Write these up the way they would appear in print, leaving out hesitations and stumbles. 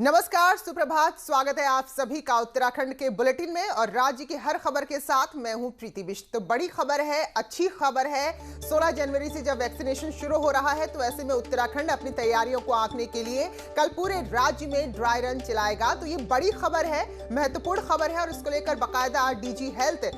नमस्कार, सुप्रभात। स्वागत है आप सभी का उत्तराखंड के बुलेटिन में और राज्य की हर खबर के साथ मैं हूं प्रीति बिष्ट। तो बड़ी खबर है, अच्छी खबर है। 16 जनवरी से जब वैक्सीनेशन शुरू हो रहा है तो ऐसे में उत्तराखंड अपनी तैयारियों को आंकने के लिए कल पूरे राज्य में ड्राई रन चलाएगा। तो ये बड़ी खबर है, महत्वपूर्ण खबर है और इसको लेकर बाकायदा डीजी हेल्थ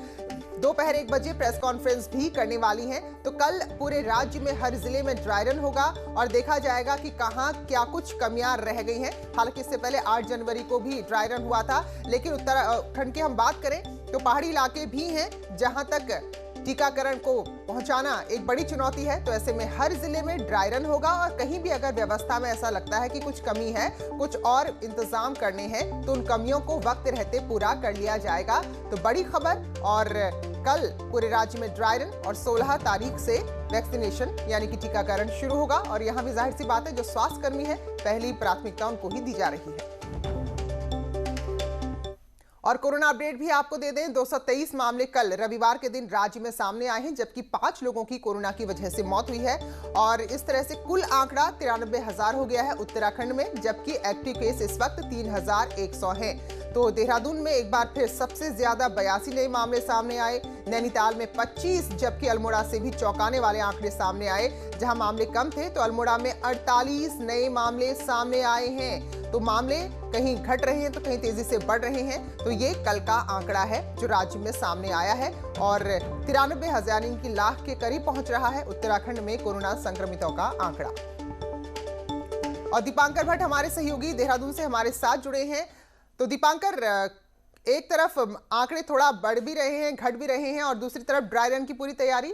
दोपहर 1 बजे प्रेस कॉन्फ्रेंस भी करने वाली हैं। तो कल पूरे राज्य में हर जिले में ड्राई रन होगा और देखा जाएगा कि कहां क्या कुछ कमियां रह गई हैं। हालांकि इससे पहले 8 जनवरी को भी ड्राई रन हुआ था, लेकिन उत्तराखंड की हम बात करें तो पहाड़ी इलाके भी हैं जहां तक टीकाकरण को पहुंचाना एक बड़ी चुनौती है। तो ऐसे में हर जिले में ड्राई रन होगा और कहीं भी अगर व्यवस्था में ऐसा लगता है कि कुछ कमी है, कुछ और इंतजाम करने हैं, तो उन कमियों को वक्त रहते पूरा कर लिया जाएगा। तो बड़ी खबर। और कल पूरे राज्य में ड्राई रन और 16 तारीख से वैक्सीनेशन यानी कि टीकाकरण शुरू होगा और यहां भी जाहिर सी बात है जो स्वास्थ्य कर्मी है पहली प्राथमिकता उनको ही दी जा रही है। और कोरोना अपडेट भी आपको दे दें, 223 मामले कल रविवार के दिन राज्य में सामने आए हैं, जबकि 5 लोगों की कोरोना की वजह से मौत हुई है और इस तरह से कुल आंकड़ा 93,000 हो गया है उत्तराखंड में, जबकि एक्टिव केस इस वक्त 3,100 हैं। तो देहरादून में एक बार फिर सबसे ज्यादा 82 नए मामले सामने आए, नैनीताल में 25, जबकि अल्मोड़ा से भी चौंकाने वाले आंकड़े सामने आए। जहां मामले कम थे तो अल्मोड़ा में 48 नए मामले सामने आए हैं। तो मामले कहीं घट रहे हैं तो कहीं तेजी से बढ़ रहे हैं। तो ये कल का आंकड़ा है जो राज्य में सामने आया है और 93,000 की लाख के करीब पहुंच रहा है उत्तराखंड में कोरोना संक्रमितों का आंकड़ा। और दीपांकर भट्ट हमारे सहयोगी देहरादून से हमारे साथ जुड़े हैं। तो दीपांकर, एक तरफ आंकड़े थोड़ा बढ़ भी रहे हैं, घट भी रहे हैं और दूसरी तरफ ड्राई रन की पूरी तैयारी।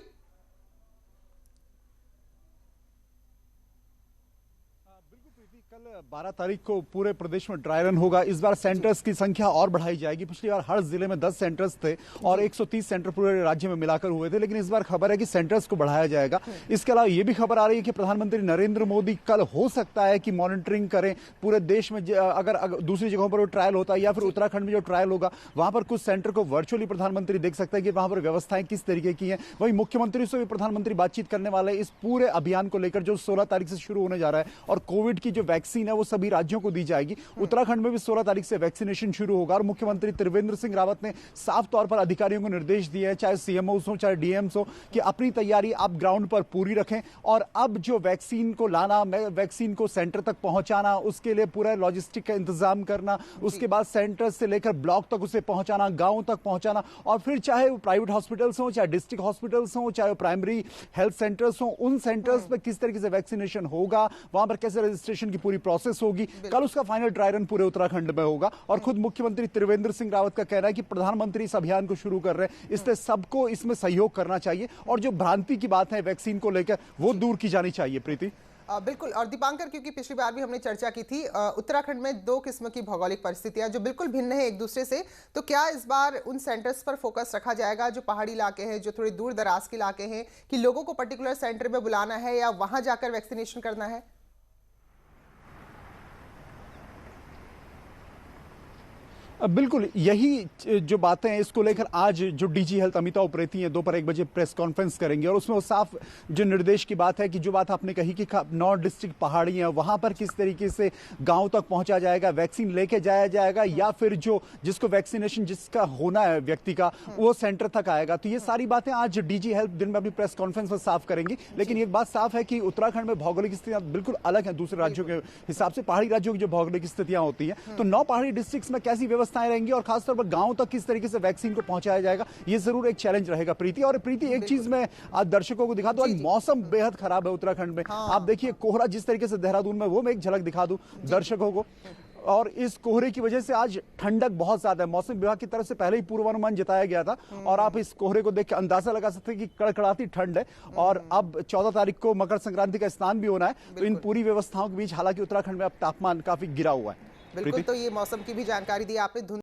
कल 12 तारीख को पूरे प्रदेश में ड्राई रन होगा। इस बार सेंटर्स की संख्या और बढ़ाई जाएगी। पिछली बार हर जिले में 10 सेंटर्स थे और 130 सेंटर पूरे राज्य में मिलाकर हुए थे, लेकिन इस बार खबर है कि सेंटर्स को बढ़ाया जाएगा। इसके अलावा यह भी खबर आ रही है कि प्रधानमंत्री नरेंद्र मोदी कल हो सकता है कि मॉनिटरिंग करें पूरे देश में। अगर दूसरी जगहों पर ट्रायल होता है या फिर उत्तराखंड में जो ट्रायल होगा वहां पर कुछ सेंटर को वर्चुअली प्रधानमंत्री देख सकते हैं कि वहां पर व्यवस्थाएं किस तरीके की हैं। वहीं मुख्यमंत्री से भी प्रधानमंत्री बातचीत करने वाले इस पूरे अभियान को लेकर जो 16 तारीख से शुरू होने जा रहा है और कोविड की जो वैक्सीन है वो सभी राज्यों को दी जाएगी। उत्तराखंड में भी 16 तारीख से वैक्सीनेशन शुरू होगा और मुख्यमंत्री त्रिवेंद्र सिंह रावत ने साफ तौर पर अधिकारियों को निर्देश दिए हैं, चाहे सीएमओस हो चाहे डीएम्स हो, कि अपनी तैयारी आप ग्राउंड पर पूरी रखें। और अब जो वैक्सीन को लाना, वैक्सीन को सेंटर तक पहुंचाना, उसके लिए पूरा लॉजिस्टिक का इंतजाम करना, उसके बाद सेंटर से लेकर ब्लॉक तक उसे पहुंचाना, गांव तक पहुंचाना, और फिर चाहे वो प्राइवेट हॉस्पिटल्स हो, चाहे डिस्ट्रिक्ट हॉस्पिटल्स हो, चाहे प्राइमरी हेल्थ सेंटर्स हो, उन सेंटर्स पर किस तरीके से वैक्सीनेशन होगा, वहां पर कैसे रजिस्ट्रेशन की पूरी प्रोसेस होगी। कल उसका फाइनल ड्राई रन पूरे उत्तराखंड में होगा और खुद मुख्यमंत्री त्रिवेंद्र सिंह रावत का कहना है कि प्रधानमंत्री इस अभियान को शुरू कर रहे हैं, इसलिए सबको इसमें सहयोग करना चाहिए और जो भ्रांति की बात है वैक्सीन को लेकर वो दूर की जानी चाहिए। प्रीति, बिल्कुल। और दीपांकर, क्योंकि पिछली बार भी हमने चर्चा की थी, उत्तराखंड में 2 किस्म की भौगोलिक परिस्थितियां जो बिल्कुल भिन्न है एक दूसरे से। तो क्या इस बार उन सेंटर्स पर फोकस रखा जाएगा जो पहाड़ी इलाके हैं, जो थोड़े दूर दराज के इलाके हैं, कि लोगों को पर्टिकुलर सेंटर में बुलाना है या वहां जाकर वैक्सीनेशन करना है? बिल्कुल यही जो बातें हैं इसको लेकर आज जो डीजी हेल्थ अमिता उप्रेती हैं दोपहर 1 बजे प्रेस कॉन्फ्रेंस करेंगे और उसमें वो साफ जो निर्देश की बात है कि जो बात आपने कही कि 9 डिस्ट्रिक्ट पहाड़ी हैं वहां पर किस तरीके से गांव तक पहुंचा जाएगा, वैक्सीन लेके जाया जाएगा या फिर जो जिसको वैक्सीनेशन जिसका होना है व्यक्ति का वो सेंटर तक आएगा। तो ये सारी बातें आज डीजी हेल्थ दिन में अपनी प्रेस कॉन्फ्रेंस में साफ करेंगी। लेकिन एक बात साफ है कि उत्तराखंड में भौगोलिक स्थितियां बिल्कुल अलग है दूसरे राज्यों के हिसाब से। पहाड़ी राज्यों की जो भौगोलिक स्थितियां होती है तो 9 पहाड़ी डिस्ट्रिक्ट में कैसी व्यवस्थाएं रहेंगी और खासतौर पर गांव तक किस तरीके से वैक्सीन को पहुंचाया जाएगा, ये जरूर एक चैलेंज रहेगा। प्रीति, और प्रीति एक चीज मैं आज दर्शकों को दिखा दूं, आज मौसम बेहद खराब है उत्तराखंड में। आप देखिए कोहरा जिस तरीके से देहरादून में, वो मैं एक झलक दिखा दूं दर्शकों को। और इस कोहरे की वजह से आज ठंडक बहुत ज्यादा है। मौसम विभाग की तरफ से पहले ही पूर्वानुमान जताया गया था और आप इस कोहरे को देख के अंदाजा लगा सकते हैं कि कड़कड़ाती ठंड है। और अब 14 तारीख को मकर संक्रांति का स्नान भी होना है, तो इन पूरी व्यवस्थाओं के बीच हालांकि उत्तराखंड में अब तापमान काफी गिरा हुआ है। बिल्कुल। तो ये मौसम की भी जानकारी दी आपने।